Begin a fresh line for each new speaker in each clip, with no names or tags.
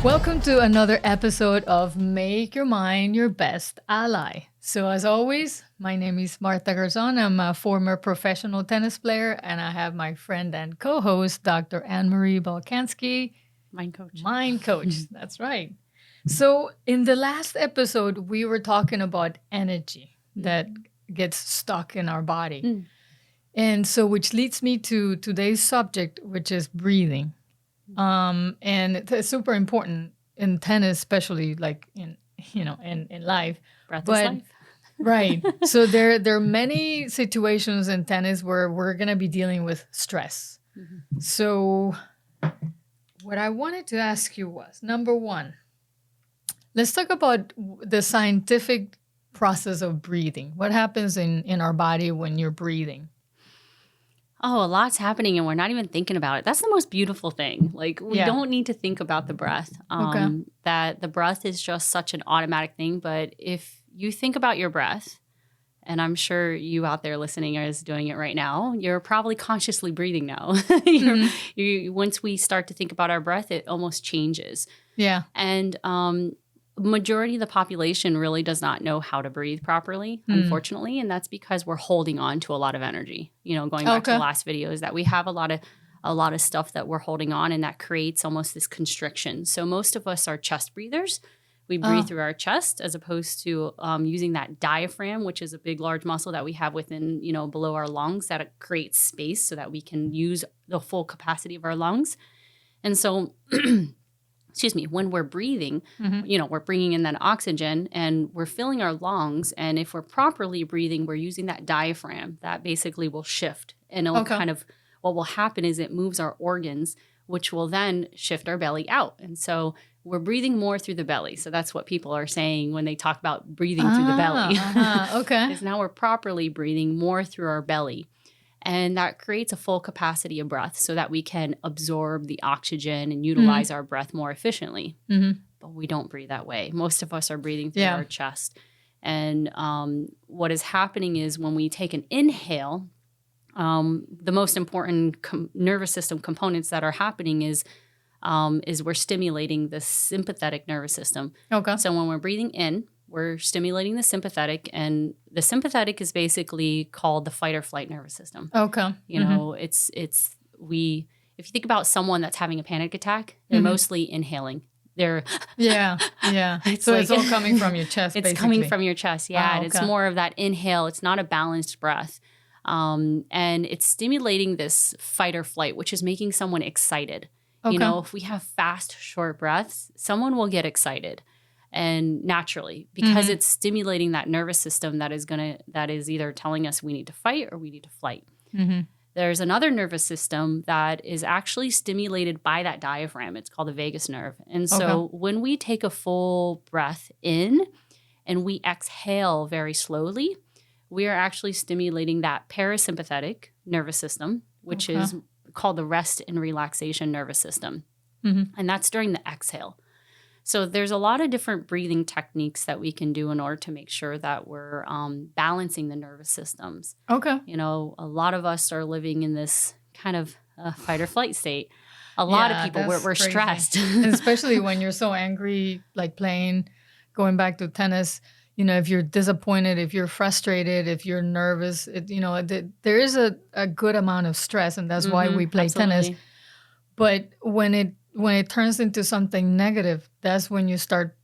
Welcome to another episode of Make Your Mind Your Best Ally. So as always, my name is Marta Garzon. I'm a former professional tennis player, and I have my friend and co-host, Dr. Anne-Marie Balkanski.
Mind coach.
Mind coach, that's right. So in the last episode, we were talking about energy that gets stuck in our body. And so which leads me to today's subject, which is breathing. And it's super important in tennis, especially like in life.
Breath is life.
Right. So there are many situations in tennis where we're going to be dealing with stress. Mm-hmm. So what I wanted to ask you was, number one, let's talk about the scientific process of breathing. What happens in our body when you're breathing?
Oh, a lot's happening and we're not even thinking about it. That's the most beautiful thing. Like we don't need to think about the breath. That the breath is just such an automatic thing. But if you think about your breath, and I'm sure you out there listening is doing it right now, you're probably consciously breathing now. Once we start to think about our breath, it almost changes.
Yeah.
And majority of the population really does not know how to breathe properly, unfortunately. And that's because we're holding on to a lot of energy. You know, going back to the last video is that we have a lot of stuff that we're holding on, and that creates almost this constriction. So most of us are chest breathers. We breathe through our chest as opposed to using that diaphragm, which is a big, large muscle that we have within, below our lungs that creates space so that we can use the full capacity of our lungs. And so when we're breathing, we're bringing in that oxygen and we're filling our lungs. And if we're properly breathing, we're using that diaphragm that basically will shift. And it'll what will happen is it moves our organs, which will then shift our belly out. And so we're breathing more through the belly. So that's what people are saying when they talk about breathing through the belly. Because now we're properly breathing more through our belly. And that creates a full capacity of breath so that we can absorb the oxygen and utilize our breath more efficiently. But we don't breathe that way. Most of us are breathing through our chest. And what is happening is when we take an inhale, the most important nervous system components that are happening is we're stimulating the sympathetic nervous system. So when we're breathing in, we're stimulating the sympathetic, and the sympathetic is basically called the fight or flight nervous system. If you think about someone that's having a panic attack, they're mostly inhaling. They're
it's all coming from your chest.
It's coming from your chest, and it's more of that inhale. It's not a balanced breath, and it's stimulating this fight or flight, which is making someone excited. If we have fast, short breaths, someone will get excited. And naturally, because it's stimulating that nervous system that is either telling us we need to fight or we need to flight. There's another nervous system that is actually stimulated by that diaphragm. It's called the vagus nerve. And so when we take a full breath in and we exhale very slowly, we are actually stimulating that parasympathetic nervous system, which is called the rest and relaxation nervous system. And that's during the exhale. So there's a lot of different breathing techniques that we can do in order to make sure that we're balancing the nervous systems. A lot of us are living in this kind of fight or flight state. A lot of people, we're stressed.
And especially when you're so angry, like playing, going back to tennis, if you're disappointed, if you're frustrated, if you're nervous, there is a good amount of stress, and that's why we play tennis. But when it turns into something negative, that's when you start,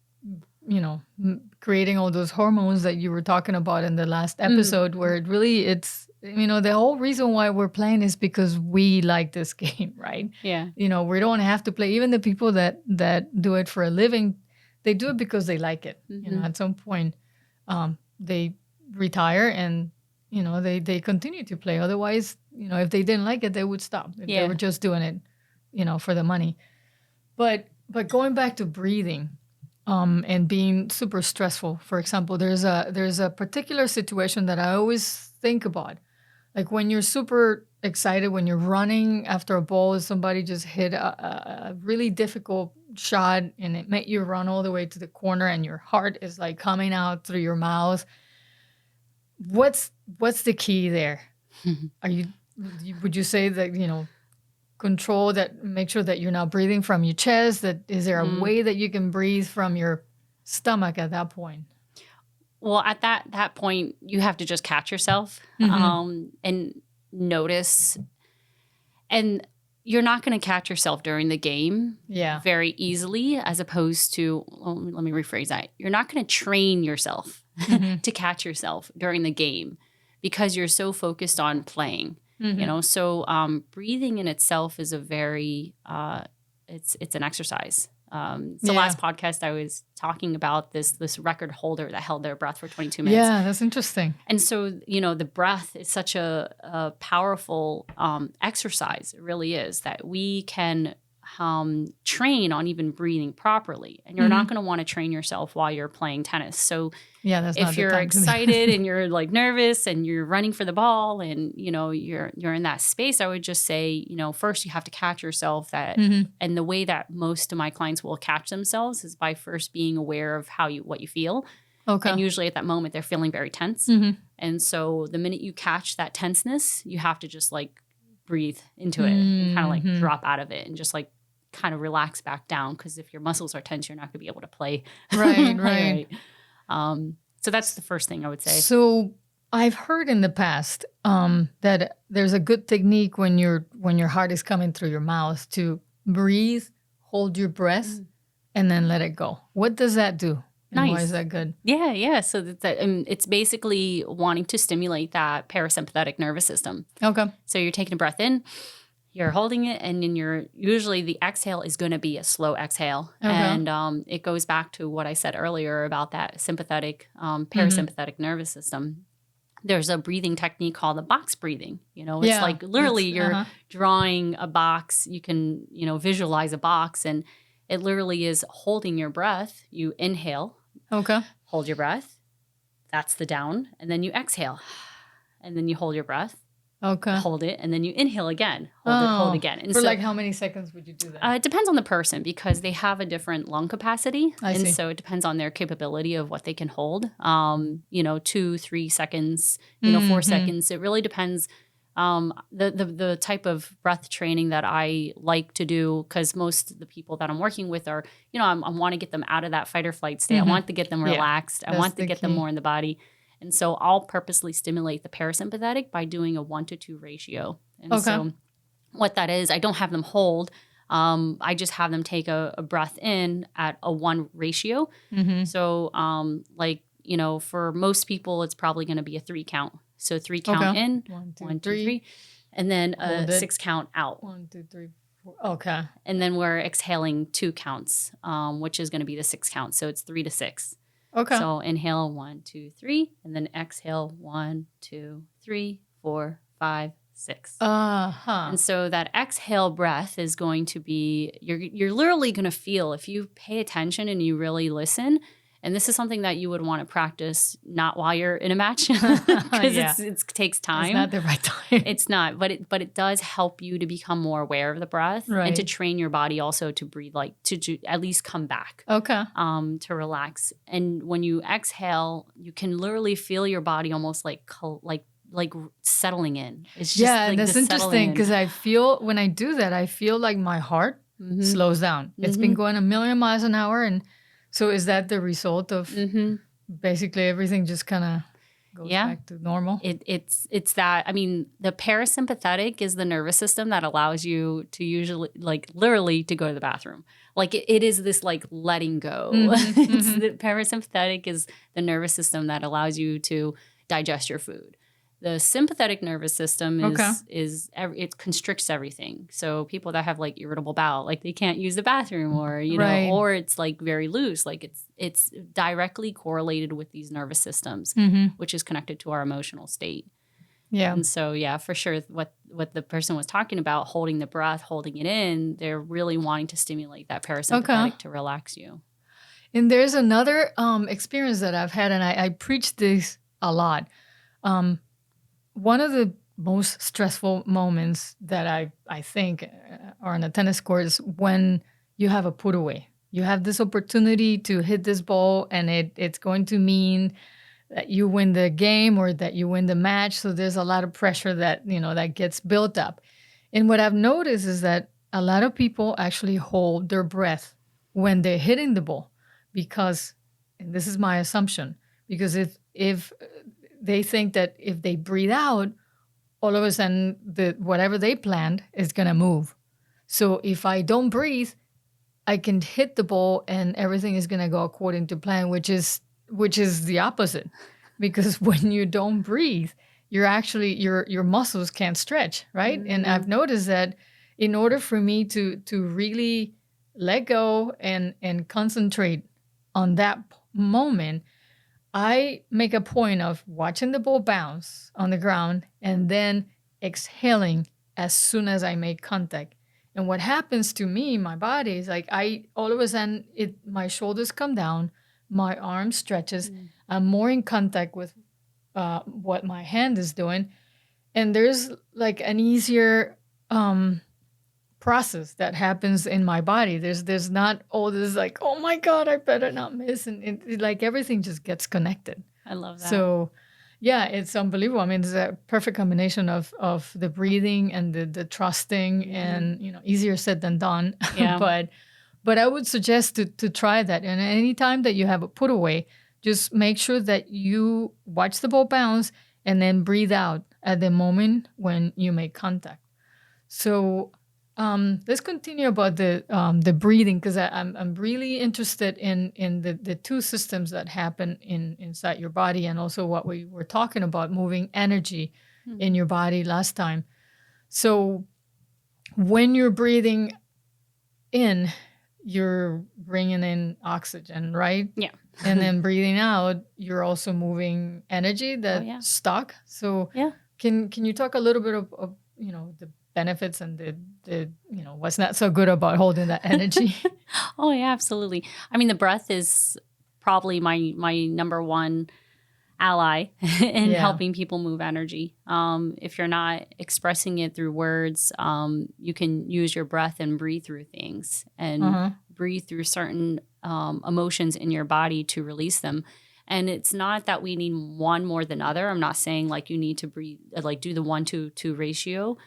creating all those hormones that you were talking about in the last episode, where the whole reason why we're playing is because we like this game, right?
Yeah.
We don't have to play. Even the people that do it for a living, they do it because they like it. At some point, they retire and, they continue to play. Otherwise, if they didn't like it, they would stop. If they were just doing it, for the money. But going back to breathing and being super stressful, for example, there's a particular situation that I always think about. Like when you're super excited, when you're running after a ball, somebody just hit a really difficult shot and it made you run all the way to the corner and your heart is like coming out through your mouth. What's the key there? Would you say that, control that, make sure that you're not breathing from your chest? That is there a way that you can breathe from your stomach at that point?
Well, at that point, you have to just catch yourself and notice. And you're not going to catch yourself during the game very easily, as opposed to, let me rephrase that. You're not going to train yourself to catch yourself during the game because you're so focused on playing. You know, so breathing in itself is a very, it's an exercise. The last podcast I was talking about this record holder that held their breath for 22 minutes.
Yeah, that's interesting.
And so, you know, the breath is such a powerful exercise. It really is, that we can train on even breathing properly. And you're not going to want to train yourself while you're playing tennis. So if you're excited and you're like nervous and you're running for the ball and, you know, you're in that space, I would just say, you know, first you have to catch yourself that, and the way that most of my clients will catch themselves is by first being aware of what you feel. Okay. And usually at that moment, they're feeling very tense. And so the minute you catch that tenseness, you have to just like breathe into it and kind of like drop out of it and just like kind of relax back down, because if your muscles are tense, you're not going to be able to play. Right. So that's the first thing I would say.
So I've heard in the past that there's a good technique when your heart is coming through your mouth to breathe, hold your breath, and then let it go. What does that do? Nice. Why is that good?
Yeah. So it's basically wanting to stimulate that parasympathetic nervous system. Okay. So you're taking a breath in, you're holding it, and then usually the exhale is going to be a slow exhale. Okay. And it goes back to what I said earlier about that sympathetic, parasympathetic nervous system. There's a breathing technique called the box breathing. You know, it's like literally you're drawing a box. You can, you know, visualize a box, and it literally is holding your breath. You inhale. Okay. Hold your breath. That's the down. And then you exhale. And then you hold your breath. Okay. Hold it. And then you inhale again. Hold again. And
for like how many seconds would you do that?
It depends on the person, because they have a different lung capacity. I see. So it depends on their capability of what they can hold. 2-3 seconds, 4 seconds. It really depends. The type of breath training that I like to do, because most of the people that I'm working with are, I want to get them out of that fight or flight state. I want to get them relaxed. I want to get them more in the body. And so I'll purposely stimulate the parasympathetic by doing a 1-to-2 ratio. And so what that is, I don't have them hold. I just have them take a breath in at a 1 ratio. So for most people, it's probably going to be a 3 count. So 3 count in, 1, 2, 3, and then a 6 count out.
1, 2, 3, 4. Okay.
And then we're exhaling 2 counts, which is going to be the 6 count. So it's 3 to 6. Okay. So inhale 1, 2, 3, and then exhale 1, 2, 3, 4, 5, 6. And so that exhale breath is going to be, you're literally going to feel, if you pay attention and you really listen. And this is something that you would want to practice not while you're in a match, because it takes time.
It's not the right time.
It's not, but it does help you to become more aware of the breath, and to train your body also to breathe, like to at least come back. Okay. To relax. And when you exhale, you can literally feel your body almost like settling in. It's just
that's interesting, because I feel when I do that, I feel like my heart slows down. It's been going a million miles an hour, and so is that the result of basically everything just kind of goes back to normal?
It's that, I mean, the parasympathetic is the nervous system that allows you to usually, like, literally to go to the bathroom. Like it is this like letting go. It's the parasympathetic is the nervous system that allows you to digest your food. The sympathetic nervous system it constricts everything. So people that have like irritable bowel, like they can't use the bathroom, or or it's like very loose. Like it's directly correlated with these nervous systems, which is connected to our emotional state. Yeah. And so for sure, what the person was talking about, holding the breath, holding it in, they're really wanting to stimulate that parasympathetic to relax you.
And there's another experience that I've had, and I preach this a lot. One of the most stressful moments that I think are on a tennis court is when you have a put away. You have this opportunity to hit this ball, and it's going to mean that you win the game or that you win the match. So there's a lot of pressure that, that gets built up. And what I've noticed is that a lot of people actually hold their breath when they're hitting the ball because, and this is my assumption, because if they think that if they breathe out, all of a sudden whatever they planned is going to move. So if I don't breathe, I can hit the ball and everything is going to go according to plan, which is the opposite. Because when you don't breathe, you're actually your muscles can't stretch, right? And I've noticed that in order for me to really let go and concentrate on that moment, I make a point of watching the ball bounce on the ground and then exhaling as soon as I make contact. And what happens to me, my body is like all of a sudden my shoulders come down, my arm stretches, I'm more in contact with what my hand is doing, and there's like an easier process that happens in my body. There's not all this like, oh my God, I better not miss, and like everything just gets connected.
I love that.
So yeah, it's unbelievable. I mean, it's a perfect combination of the breathing and the trusting, and easier said than done.
Yeah.
but I would suggest to try that. And any time that you have a put away, just make sure that you watch the ball bounce and then breathe out at the moment when you make contact. So let's continue about the breathing, because I'm really interested in the two systems that happen inside your body, and also what we were talking about, moving energy in your body last time. So when you're breathing in, you're bringing in oxygen, right?
Yeah.
And then breathing out, you're also moving energy that's stuck. So can you talk a little bit of the benefits and the what's not so good about holding that energy?
Oh yeah, absolutely. I mean, the breath is probably my number one ally in helping people move energy. If you're not expressing it through words, you can use your breath and breathe through things and breathe through certain emotions in your body to release them. And it's not that we need one more than other. I'm not saying like you need to breathe, like do the 1-2 ratio,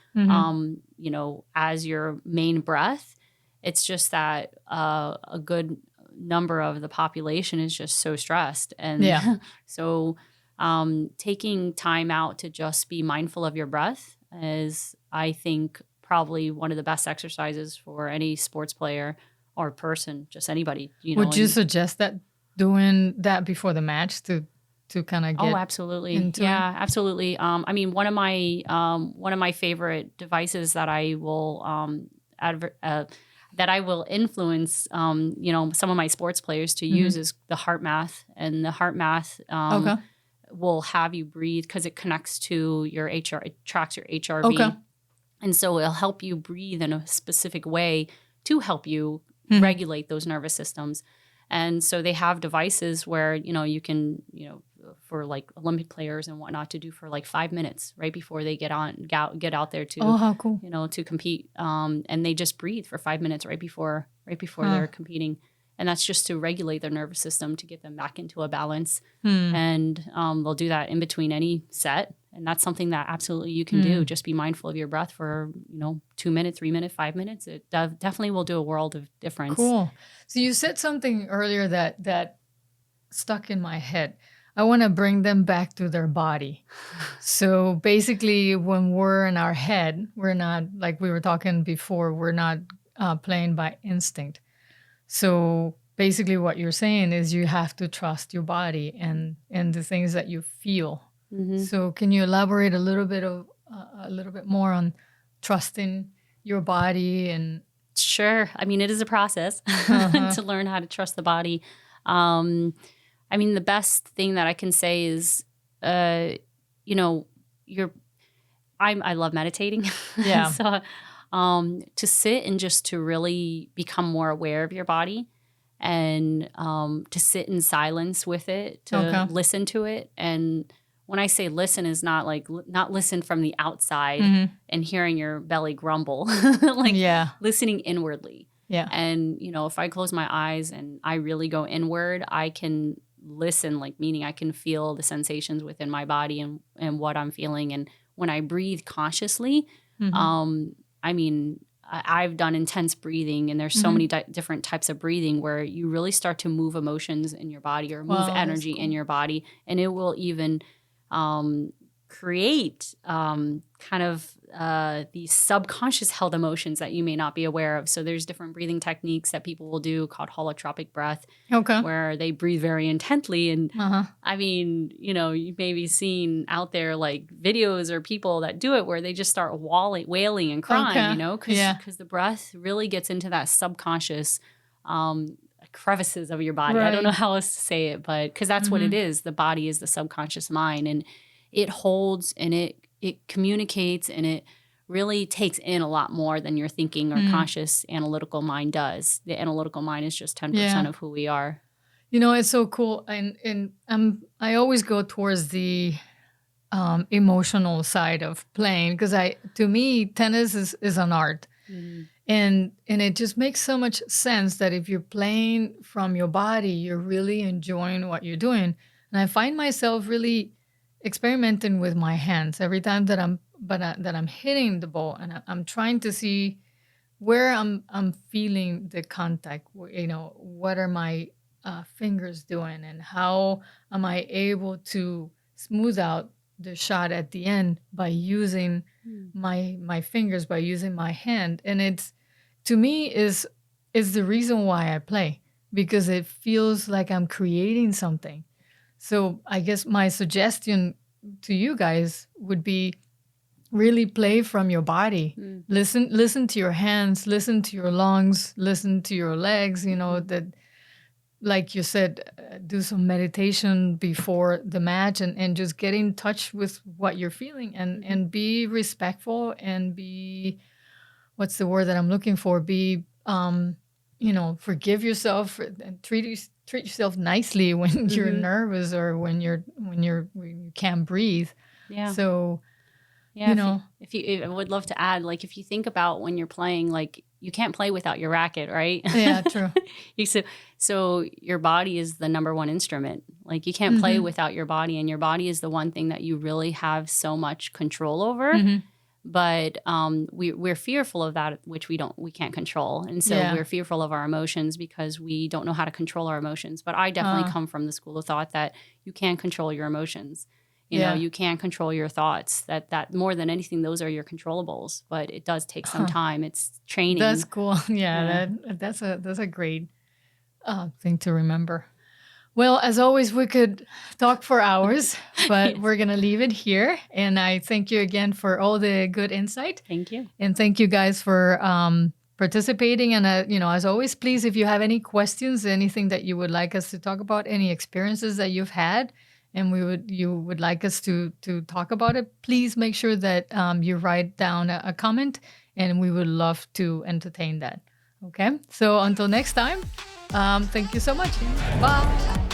as your main breath. It's just that a good number of the population is just so stressed. And so taking time out to just be mindful of your breath is, I think, probably one of the best exercises for any sports player or person, just anybody.
Would you suggest that doing that before the match to kind of get
absolutely
into
it? Absolutely. I mean, one of my favorite devices that I will that I will influence some of my sports players to use is the heart math. And the heart math will have you breathe because it connects to your it tracks your HRV. And so it'll help you breathe in a specific way to help you regulate those nervous systems. And so they have devices where, you can, for like Olympic players and whatnot, to do for like 5 minutes right before they get out there to,
how cool.
To compete. And they just breathe for 5 minutes right before they're competing. And that's just to regulate their nervous system, to get them back into a balance. And they'll do that in between any set. And that's something that absolutely you can do. Just be mindful of your breath for, 2 minutes, 3 minutes, 5 minutes. It definitely will do a world of difference.
Cool. So you said something earlier that stuck in my head. I want to bring them back to their body. So basically, when we're in our head, we're not, like we were talking before, we're not playing by instinct. So basically what you're saying is you have to trust your body and the things that you feel. So can you elaborate a little bit more on trusting your body? And
sure. I mean, it is a process to learn how to trust the body. I mean, the best thing that I can say is, I love meditating.
Yeah.
So to sit and just to really become more aware of your body, and to sit in silence with it, to listen to it. And when I say listen, is not listen from the outside and hearing your belly grumble, listening inwardly.
Yeah.
And, if I close my eyes and I really go inward, I can listen, meaning I can feel the sensations within my body and what I'm feeling. And when I breathe consciously, I mean, I've done intense breathing, and there's so many different types of breathing where you really start to move emotions in your body or move energy in your body, and it will even create kind of these subconscious held emotions that you may not be aware of. So there's different breathing techniques that people will do called holotropic breath, where they breathe very intently. And I mean, you know, you may be seeing out there like videos or people that do it where they just start wailing and crying, you know, because the breath really gets into that subconscious crevices of your body. I don't know how else to say it, but because that's what it is. The body is the subconscious mind, and it holds and it communicates, and it really takes in a lot more than your thinking or conscious analytical mind does. The analytical mind is just 10% of who we are.
You know, it's so cool. And I always go towards the emotional side of playing, because to me, tennis is an art. And it just makes so much sense that if you're playing from your body, you're really enjoying what you're doing. And I find myself really experimenting with my hands every time that I'm hitting the ball, and I'm trying to see where I'm feeling the contact. You know, what are my fingers doing, and how am I able to smooth out the shot at the end by using my fingers, by using my hand. And it's, to me, is the reason why I play, because it feels like I'm creating something. So I guess my suggestion to you guys would be really play from your body. Listen to your hands, listen to your lungs, listen to your legs, you know, that, like you said, do some meditation before the match, and just get in touch with what you're feeling, and be respectful, and be, what's the word that I'm looking for? Be, you know, forgive yourself, and treat yourself nicely when you're nervous, or when you can't breathe. Yeah. So, you know,
I would love to add, like, if you think about when you're playing, like, you can't play without your racket, right?
Yeah, true.
So your body is the number one instrument. Like, you can't play without your body, and your body is the one thing that you really have so much control over. But we're fearful of that, which we can't control. And so we're fearful of our emotions because we don't know how to control our emotions. But I definitely come from the school of thought that you can control your emotions. You know, you can control your thoughts. That more than anything, those are your controllables. But it does take some time. It's training.
That's cool. Yeah. That's a great thing to remember. Well, as always, we could talk for hours, but we're going to leave it here. And I thank you again for all the good insight.
Thank you.
And thank you guys for participating. And, you know, as always, please, if you have any questions, anything that you would like us to talk about, any experiences that you've had, and you would like us to talk about it, please make sure that you write down a comment, and we would love to entertain that. Okay? So until next time, thank you so much. Bye.